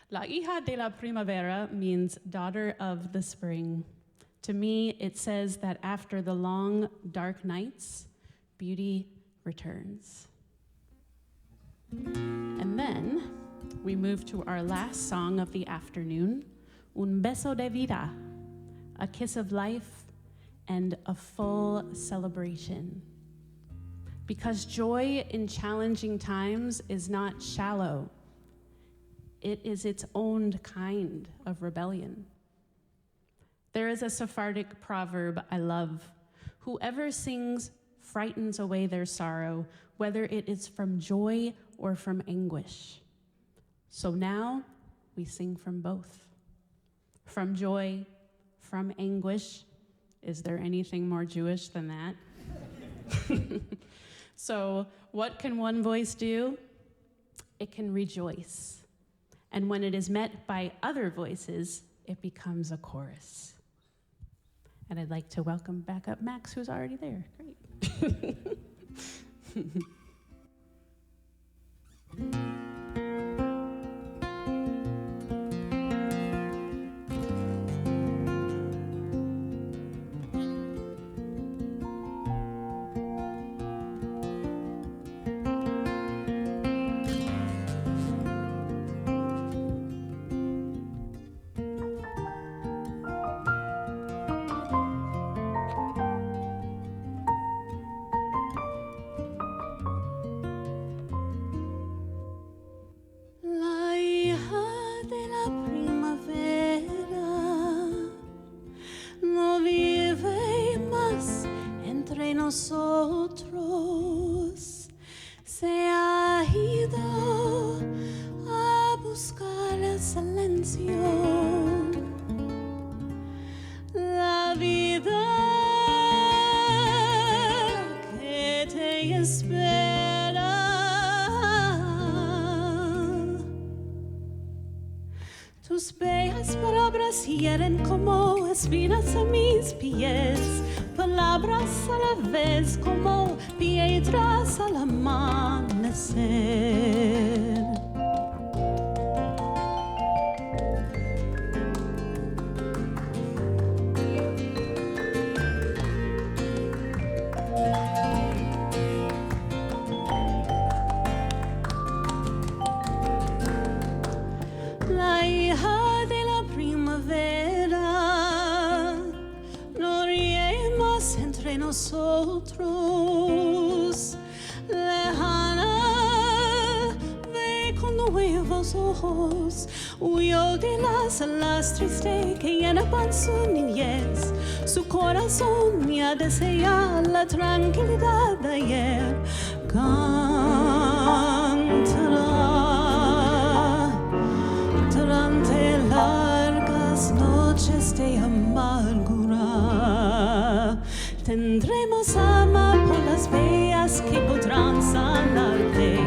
La Hija de la Primavera means daughter of the spring. To me, it says that after the long, dark nights, beauty returns. And then we move to our last song of the afternoon, Un beso de vida, a kiss of life and a full celebration. Because joy in challenging times is not shallow. It is its own kind of rebellion. There is a Sephardic proverb I love. Whoever sings frightens away their sorrow, whether it is from joy or from anguish. So now we sing from both. From joy, from anguish. Is there anything more Jewish than that? So what can one voice do? It can rejoice. And when it is met by other voices, it becomes a chorus. And I'd like to welcome back up Max, who's already there. Great. Nosotros se ha ido a buscar el silencio, la vida que te espera. Tus bellas palabras hieren como espinas a mis pies. Palabras a la vez como piedras al amanecer. La hija de la primavera entre nosotros, lejana, ve con nuevos ojos, huyó de las alas tristes que llenaban su niñez, su corazón ya desea la tranquilidad de ayer, cantará durante largas noches de amargura. Tendremos amapolas bellas que podrán sanarte,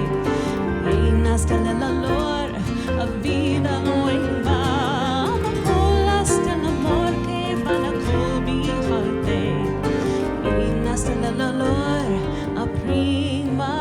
reinas del olor a vida nueva, amapolas del amor que van a cobijarte, reinas del olor a primavera.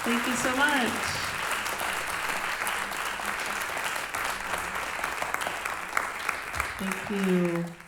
Thank you so much. Thank you.